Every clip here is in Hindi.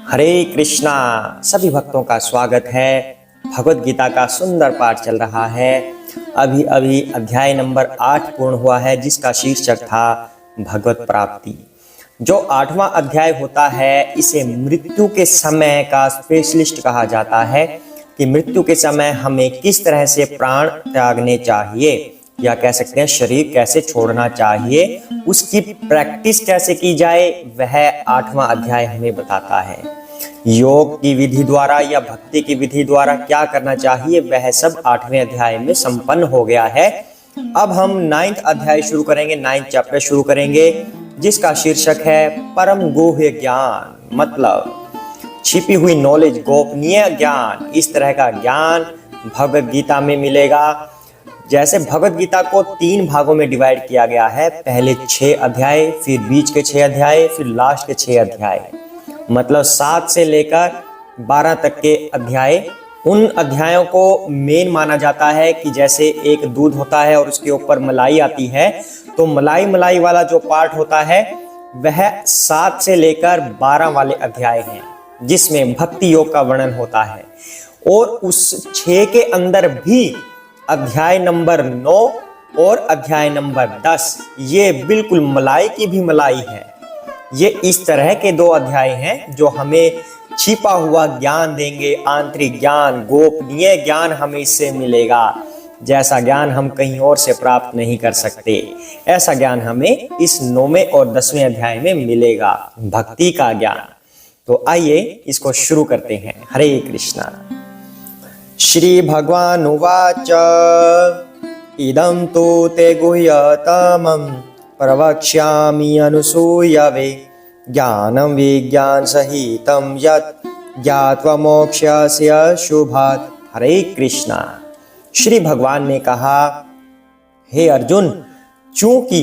हरे कृष्णा। सभी भक्तों का स्वागत है। भगवत गीता का सुंदर पाठ चल रहा है। अभी अभी अध्याय नंबर 8 पूर्ण हुआ है, जिसका शीर्षक था भगवत प्राप्ति। जो 8वां अध्याय होता है, इसे मृत्यु के समय का स्पेशलिस्ट कहा जाता है कि मृत्यु के समय हमें किस तरह से प्राण त्यागने चाहिए, या कह सकते हैं शरीर कैसे छोड़ना चाहिए, उसकी प्रैक्टिस कैसे की जाए, वह 8वां अध्याय हमें बताता है। योग की विधि द्वारा या भक्ति की विधि द्वारा क्या करना चाहिए, वह सब 8वें अध्याय में संपन्न हो गया है। अब हम 9th अध्याय शुरू करेंगे, 9th चैप्टर शुरू करेंगे, जिसका शीर्षक है परम गुह्य ज्ञान। मतलब छिपी हुई नॉलेज, गोपनीय ज्ञान। इस तरह का ज्ञान भगवत गीता में मिलेगा। जैसे भगवत गीता को 3 भागों में डिवाइड किया गया है, पहले 6 अध्याय, फिर बीच के 6 अध्याय, फिर लास्ट के 6 अध्याय। मतलब 7 से लेकर 12 तक के अध्याय। उन अध्यायों को मेन माना जाता है कि जैसे एक दूध होता है और उसके ऊपर मलाई आती है, तो मलाई वाला जो पार्ट होता है वह 7 से लेकर 12 वाले अध्याय हैं, जिसमें भक्ति योग का वर्णन होता है। और उस 6 के अंदर भी अध्याय नंबर 9 और अध्याय नंबर 10 ये बिल्कुल मलाई की भी मलाई है। ये इस तरह के 2 अध्याय हैं जो हमें छिपा हुआ ज्ञान देंगे, आंतरिक ज्ञान, गोपनीय ज्ञान हमें इससे मिलेगा, जैसा ज्ञान हम कहीं और से प्राप्त नहीं कर सकते। ऐसा ज्ञान हमें इस 9वें और 10वें अध्याय में मिलेगा, भक्ति का ज्ञान। तो आइए इसको शुरू करते हैं। हरे कृष्णा। श्री भगवान उवाच इदं तु ते गुह्यतमं प्रवक्ष्यामि अनुसूयवे ज्ञानं विज्ञान सहितं यत् ज्ञात्वा मोक्ष्यस्य शुभात्। हरे कृष्णा। श्री भगवान ने कहा, हे अर्जुन, चूंकि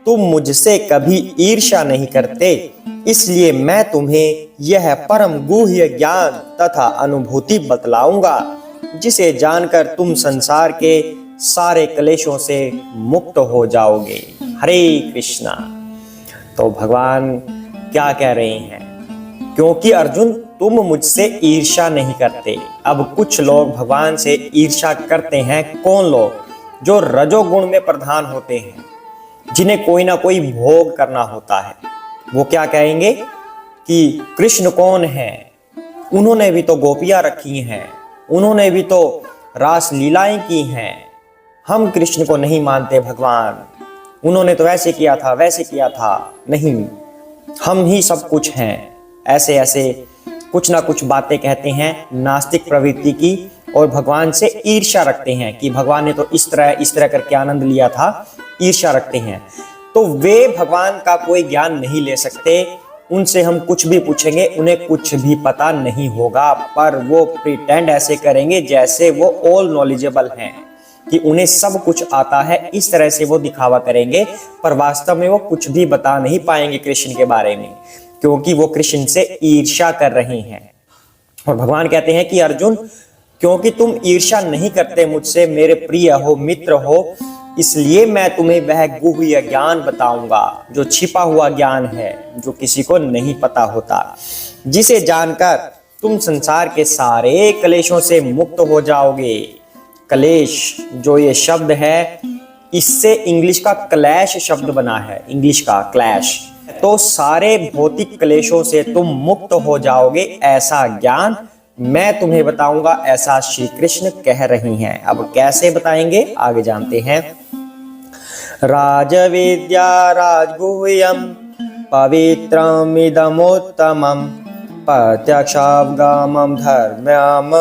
तुम मुझसे कभी ईर्ष्या नहीं करते, इसलिए मैं तुम्हें यह परम गुह्य ज्ञान तथा अनुभूति बतलाऊंगा, जिसे जानकर तुम संसार के सारे क्लेशों से मुक्त हो जाओगे। हरे कृष्णा। तो भगवान क्या कह रहे हैं? क्योंकि अर्जुन तुम मुझसे ईर्ष्या नहीं करते। अब कुछ लोग भगवान से ईर्ष्या करते हैं। कौन लोग? जो रजोगुण में प्रधान होते हैं, जिन्हें कोई ना कोई भोग करना होता है। वो क्या कहेंगे कि कृष्ण कौन है? उन्होंने भी तो गोपियां रखी हैं, उन्होंने भी तो रास लीलाएं की हैं, हम कृष्ण को नहीं मानते भगवान, उन्होंने तो ऐसे किया था, वैसे किया था, नहीं हम ही सब कुछ हैं। ऐसे ऐसे कुछ ना कुछ बातें कहते हैं नास्तिक प्रवृत्ति की, और भगवान से ईर्ष्या रखते हैं कि भगवान ने तो इस तरह करके आनंद लिया था। ईर्ष्या रखते हैं, तो वे भगवान का कोई ज्ञान नहीं ले सकते। उनसे हम कुछ भी पूछेंगे, उन्हें कुछ भी पता नहीं होगा, पर वो प्रिटेंड ऐसे करेंगे जैसे वो ऑल नॉलेजेबल हैं, कि उन्हें सब कुछ आता है। इस तरह से वो दिखावा करेंगे, पर वास्तव में वो कुछ भी बता नहीं पाएंगे कृष्ण के बारे में, क्योंकि वो कृष्ण से ईर्ष्या कर रहे हैं। और भगवान कहते हैं कि अर्जुन, क्योंकि तुम ईर्ष्या नहीं करते मुझसे, मेरे प्रिय हो, मित्र हो, इसलिए मैं तुम्हें वह गुह्य ज्ञान बताऊंगा, जो छिपा हुआ ज्ञान है, जो किसी को नहीं पता होता, जिसे जानकर तुम संसार के सारे क्लेशों से मुक्त हो जाओगे। क्लेश जो ये शब्द है, इससे इंग्लिश का क्लैश शब्द बना है, इंग्लिश का क्लैश। तो सारे भौतिक क्लेशों से तुम मुक्त हो जाओगे, ऐसा ज्ञान मैं तुम्हें बताऊंगा, ऐसा श्री कृष्ण कह रही हैं। अब कैसे बताएंगे, आगे जानते हैं। राजविद्या राजगुह्यं पवित्रमिदमुत्तमं प्रत्यक्षावगमं धर्म्यं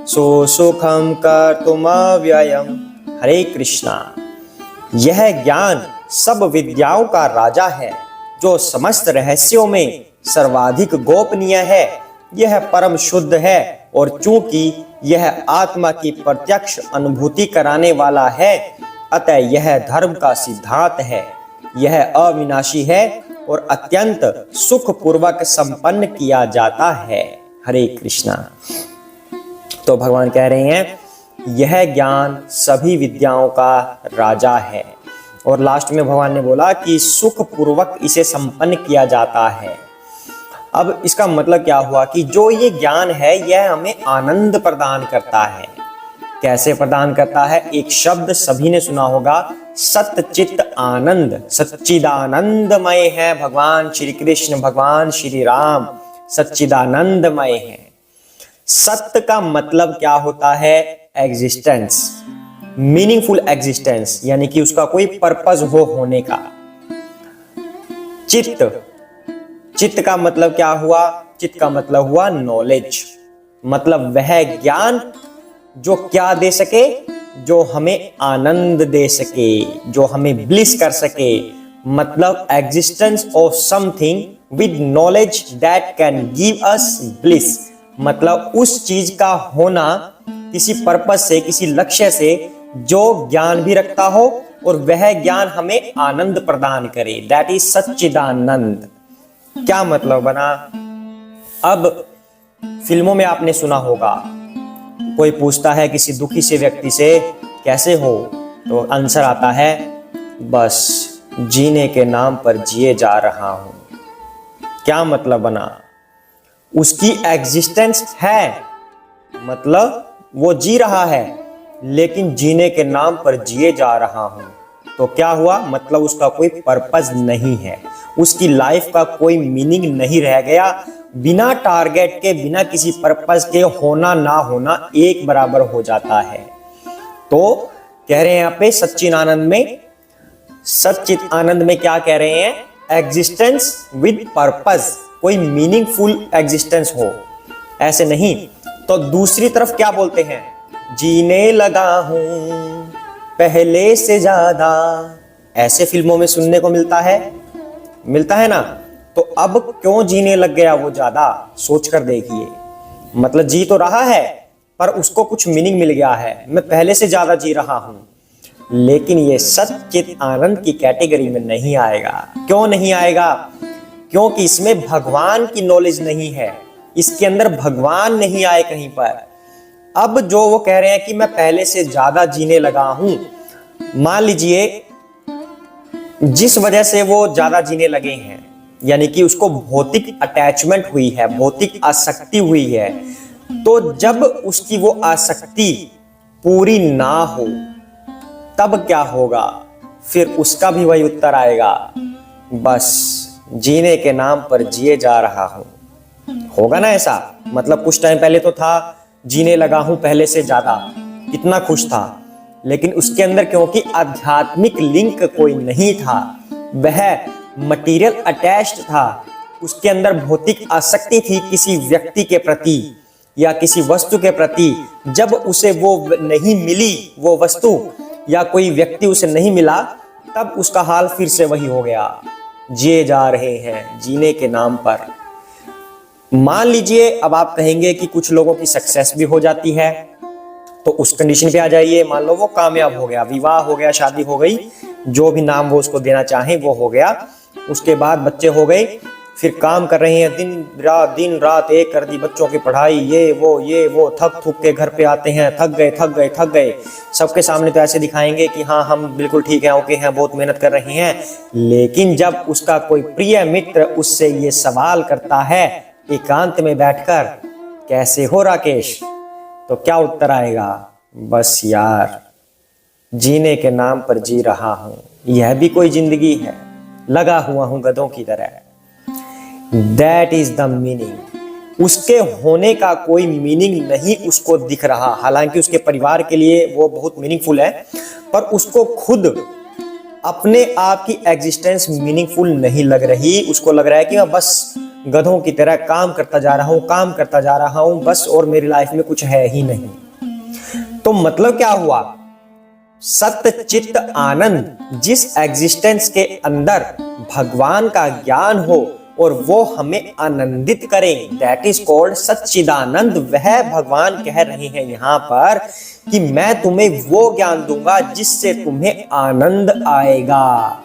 सुसुखं कर्तुमव्ययम्। हरे कृष्णा। यह ज्ञान सब विद्याओं का राजा है, जो समस्त रहस्यों में सर्वाधिक गोपनीय है। यह परम शुद्ध है, और चूंकि यह आत्मा की प्रत्यक्ष अनुभूति कराने वाला है, अतः यह धर्म का सिद्धांत है। यह अविनाशी है और अत्यंत सुख पूर्वक संपन्न किया जाता है। हरे कृष्णा। तो भगवान कह रहे हैं यह ज्ञान सभी विद्याओं का राजा है, और लास्ट में भगवान ने बोला कि सुख पूर्वक इसे संपन्न किया जाता है। अब इसका मतलब क्या हुआ कि जो ये ज्ञान है यह हमें आनंद प्रदान करता है। कैसे प्रदान करता है? एक शब्द सभी ने सुना होगा, सच्चित आनंद। सच्चिदानंदमय है भगवान श्री कृष्ण, भगवान श्री राम सच्चिदानंदमय है। सत्य का मतलब क्या होता है? एग्जिस्टेंस, मीनिंगफुल एग्जिस्टेंस, यानी कि उसका कोई पर्पस हो होने का। चित्त, चित्त का मतलब क्या हुआ? चित्त का मतलब हुआ नॉलेज, मतलब वह ज्ञान जो क्या दे सके? जो हमें आनंद दे सके, जो हमें ब्लिस कर सके। मतलब existence of something with knowledge that can give us bliss, मतलब उस चीज का होना किसी पर्पस से, किसी लक्ष्य से, जो ज्ञान भी रखता हो और वह ज्ञान हमें आनंद प्रदान करे। दैट इज सच्चिदानंद। क्या मतलब बना? अब फिल्मों में आपने सुना होगा, कोई पूछता है किसी दुखी से व्यक्ति से कैसे हो, तो आंसर आता है बस जीने के नाम पर जिए जा रहा हूं। क्या मतलब बना? उसकी एग्जिस्टेंस है, मतलब वो जी रहा है, लेकिन जीने के नाम पर जिए जा रहा हूं। तो क्या हुआ? मतलब उसका कोई पर्पस नहीं है, उसकी लाइफ का कोई मीनिंग नहीं रह गया। बिना टारगेट के, बिना किसी पर्पस के होना ना होना एक बराबर हो जाता है। तो कह रहे हैं यहाँ पे सच्चिद आनंद में, सच्चिद आनंद में क्या कह रहे हैं? एग्जिस्टेंस विद पर्पस, कोई मीनिंगफुल एग्जिस्टेंस हो, ऐसे नहीं। तो दूसरी तरफ क्या बोलते हैं? जीने लगा हूं पहले से ज्यादा, ऐसे फिल्मों में सुनने को मिलता है ना। तो अब क्यों जीने लग गया वो ज्यादा? सोच कर देखिए, मतलब जी तो रहा है पर उसको कुछ मीनिंग मिल गया है, मैं पहले से ज्यादा जी रहा हूं। लेकिन ये सच्चित आनंद की कैटेगरी में नहीं आएगा। क्यों नहीं आएगा? क्योंकि इसमें भगवान की नॉलेज नहीं है, इसके अंदर भगवान नहीं आए कहीं पर। अब जो वो कह रहे हैं कि मैं पहले से ज्यादा जीने लगा हूं, मान लीजिए जिस वजह से वो ज्यादा जीने लगे हैं, यानी कि उसको भौतिक अटैचमेंट हुई है, भौतिक आसक्ति हुई है, तो जब उसकी वो आसक्ति पूरी ना हो तब क्या होगा? फिर उसका भी वही उत्तर आएगा, बस जीने के नाम पर जिए जा रहा हूं। होगा ना ऐसा? मतलब कुछ टाइम पहले तो था जीने लगा हूं पहले से ज्यादा, कितना खुश था, लेकिन उसके अंदर क्योंकि आध्यात्मिक लिंक कोई नहीं था, वह मटेरियल अटैच्ड था, उसके अंदर भौतिक आसक्ति थी किसी व्यक्ति के प्रति या किसी वस्तु के प्रति। जब उसे वो नहीं मिली, वो वस्तु या कोई व्यक्ति उसे नहीं मिला, तब उसका हाल फिर से वही हो गया, जिए जा रहे हैं जीने के नाम पर। मान लीजिए अब आप कहेंगे कि कुछ लोगों की सक्सेस भी हो जाती है, तो उस कंडीशन पे आ जाइए, मान लो वो कामयाब हो गया, विवाह हो गया, शादी हो गई, जो भी नाम वो उसको देना चाहे वो हो गया, उसके बाद बच्चे हो गए, फिर काम कर रहे हैं, दिन रात एक कर दी, बच्चों की पढ़ाई, ये वो, थक थुक के घर पे आते हैं, थक गए। सबके सामने तो ऐसे दिखाएंगे कि हाँ हम बिल्कुल ठीक है, ओके हैं, बहुत मेहनत कर रहे हैं। लेकिन जब उसका कोई प्रिय मित्र उससे ये सवाल करता है एकांत में बैठकर, कैसे हो राकेश, तो क्या उत्तर आएगा? बस यार जीने के नाम पर जी रहा हूं, यह भी कोई जिंदगी है, लगा हुआ हूं गधों की तरह। That is the meaning. उसके होने का कोई मीनिंग नहीं उसको दिख रहा, हालांकि उसके परिवार के लिए वो बहुत मीनिंगफुल है, पर उसको खुद अपने आप की एग्जिस्टेंस मीनिंगफुल नहीं लग रही। उसको लग रहा है कि मैं बस गधों की तरह काम करता जा रहा हूं बस, और मेरी लाइफ में कुछ है ही नहीं। तो मतलब क्या हुआ? सत्य चित्त आनंद, जिस एग्जिस्टेंस के अंदर भगवान का ज्ञान हो और वो हमें आनंदित करें, दैट इज कॉल्ड सच्चिदानंद। वह भगवान कह रहे हैं यहाँ पर कि मैं तुम्हें वो ज्ञान दूंगा जिससे तुम्हें आनंद आएगा,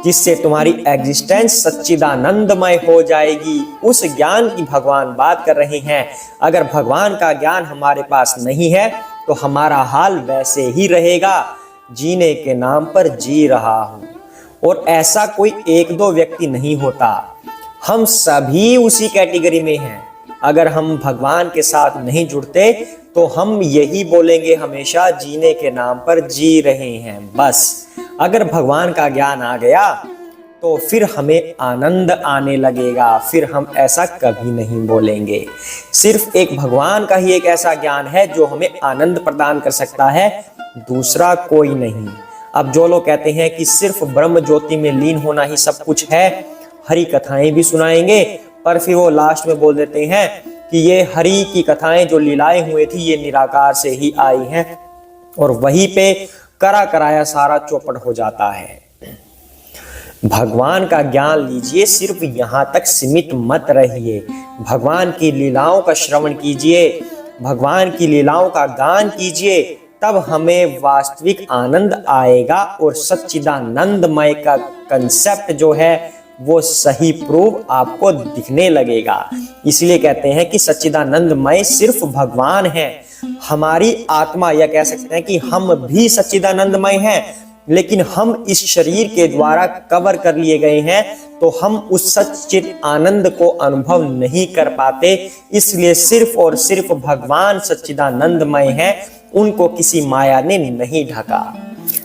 जिससे तुम्हारी एग्जिस्टेंस सच्चिदानंदमय हो जाएगी। उस ज्ञान की भगवान बात कर रहे हैं। अगर भगवान का ज्ञान हमारे पास नहीं है तो हमारा हाल वैसे ही रहेगा, जीने के नाम पर जी रहा हूं। और ऐसा कोई एक दो व्यक्ति नहीं होता, हम सभी उसी कैटेगरी में हैं। अगर हम भगवान के साथ नहीं जुड़ते तो हम यही बोलेंगे हमेशा जीने के नाम पर जी रहे हैं बस। अगर भगवान का ज्ञान आ गया तो फिर हमें आनंद आने लगेगा, फिर हम ऐसा कभी नहीं बोलेंगे। सिर्फ एक भगवान का ही एक ऐसा ज्ञान है जो हमें आनंद प्रदान कर सकता है, दूसरा कोई नहीं। अब जो लोग कहते हैं कि सिर्फ ब्रह्म ज्योति में लीन होना ही सब कुछ है, हरि कथाएं भी सुनाएंगे, पर फिर वो लास्ट में बोल देते हैं कि ये हरि की कथाएं जो लीलाएं हुई थी ये निराकार से ही आई हैं, और वहीं पे करा कराया सारा चौपट हो जाता है। भगवान का ज्ञान लीजिए, सिर्फ यहां तक सीमित मत रहिए। भगवान की लीलाओं का श्रवण कीजिए, भगवान की लीलाओं का गान कीजिए, तब हमें वास्तविक आनंद आएगा और सच्चिदानंदमय का कंसेप्ट जो है वो सही प्रूव आपको दिखने लगेगा। इसलिए कहते हैं कि सच्चिदानंदमय सिर्फ भगवान है। हमारी आत्मा, या कह सकते हैं कि हम भी सच्चिदानंदमय हैं, लेकिन हम इस शरीर के द्वारा कवर कर लिए गए हैं, तो हम उस सच्चिद आनंद को अनुभव नहीं कर पाते। इसलिए सिर्फ और सिर्फ भगवान सच्चिदानंदमय हैं, उनको किसी माया ने नहीं ढका।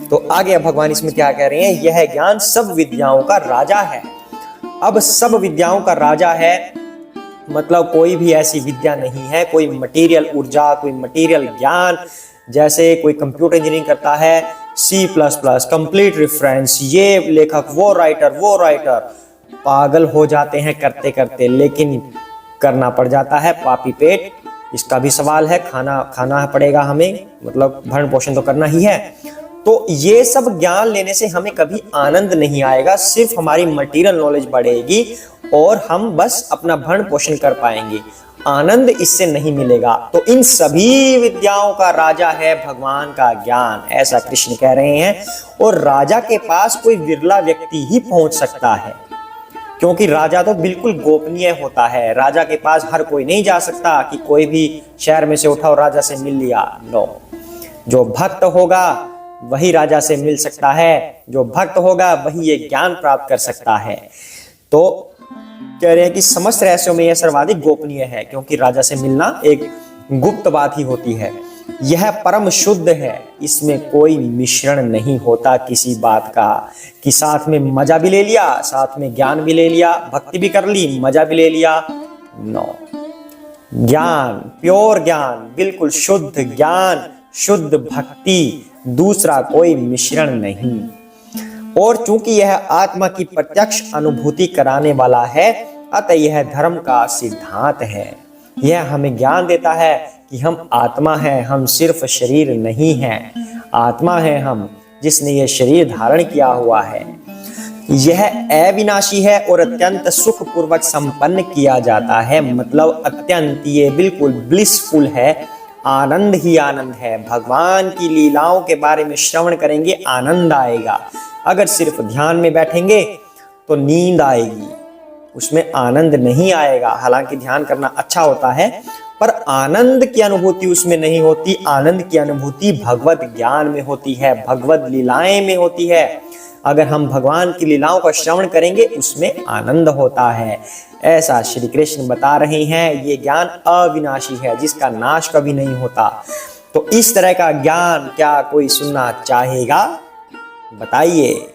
तो आगे भगवान इसमें क्या कह रहे हैं, यह ज्ञान सब विद्याओं का राजा है। अब सब विद्याओं का राजा है मतलब कोई भी ऐसी विद्या नहीं है, कोई मटेरियल ऊर्जा, कोई मटेरियल ज्ञान, जैसे कोई कंप्यूटर इंजीनियरिंग करता है, C++, कंप्लीट रेफरेंस, ये लेखक, वो राइटर, पागल हो जाते हैं करते करते, लेकिन करना पड़ जाता है, पापी पेट। इसका भी सवाल है, खाना पड़ेगा हमें, मतलब भरण पोषण तो करना ही है। तो ये सब ज्ञान लेने से हमें कभी आनंद नहीं आएगा, सिर्फ हमारी मटेरियल नॉलेज बढ़ेगी और हम बस अपना भरण पोषण कर पाएंगे, आनंद इससे नहीं मिलेगा। तो इन सभी विद्याओं का राजा है भगवान का ज्ञान, ऐसा कृष्ण कह रहे हैं। और राजा के पास कोई विरला व्यक्ति ही पहुंच सकता है, क्योंकि राजा तो बिल्कुल गोपनीय होता है। राजा के पास हर कोई नहीं जा सकता कि कोई भी शहर में से उठा और राजा से मिल लिया, नो। जो भक्त होगा वही राजा से मिल सकता है, जो भक्त होगा वही ये ज्ञान प्राप्त कर सकता है। तो कह रहे हैं कि समस्त रहस्यों में यह सर्वाधिक गोपनीय है, क्योंकि राजा से मिलना एक गुप्त बात ही होती है। यह परम शुद्ध है, इसमें कोई मिश्रण नहीं होता किसी बात का, कि साथ में मजा भी ले लिया, साथ में ज्ञान भी ले लिया, भक्ति भी कर ली, मजा भी ले लिया, नो। ज्ञान, प्योर ज्ञान, बिल्कुल शुद्ध ज्ञान, शुद्ध भक्ति, दूसरा कोई मिश्रण नहीं। और चूंकि यह आत्मा की प्रत्यक्ष अनुभूति कराने वाला है, अतः यह धर्म का सिद्धांत है। यह हमें ज्ञान देता है कि हम आत्मा हैं, हम सिर्फ शरीर नहीं हैं। आत्मा है हम, जिसने यह शरीर धारण किया हुआ है। यह अविनाशी है और अत्यंत सुखपूर्वक संपन्न किया जाता है, मतलब अत्यंत, ये बिल्कुल ब्लिसफुल है, आनंद ही आनंद है। भगवान की लीलाओं के बारे में श्रवण करेंगे, आनंद आएगा। अगर सिर्फ ध्यान में बैठेंगे तो नींद आएगी, उसमें आनंद नहीं आएगा। हालांकि ध्यान करना अच्छा होता है, पर आनंद की अनुभूति उसमें नहीं होती। आनंद की अनुभूति भगवत ज्ञान में होती है, भगवत लीलाएं में होती है। अगर हम भगवान की लीलाओं का श्रवण करेंगे उसमें आनंद होता है, ऐसा श्री कृष्ण बता रहे हैं। ये ज्ञान अविनाशी है, जिसका नाश कभी नहीं होता। तो इस तरह का ज्ञान क्या कोई सुनना चाहेगा? बताइए,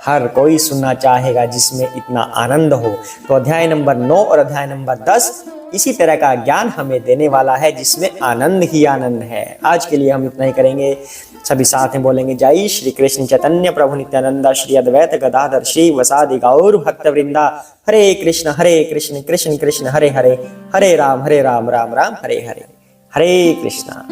हर कोई सुनना चाहेगा जिसमें इतना आनंद हो। तो अध्याय नंबर 9 और अध्याय नंबर 10 इसी तरह का ज्ञान हमें देने वाला है, जिसमें आनंद ही आनंद है। आज के लिए हम इतना ही करेंगे, सभी साथ में बोलेंगे जय श्री कृष्ण चैतन्य प्रभु नित्यानंद श्री अद्वैत गदाधर श्री वसादि गौर भक्त वृंदा। हरे कृष्ण कृष्ण कृष्ण हरे हरे, हरे राम राम राम हरे हरे, हरे कृष्णा।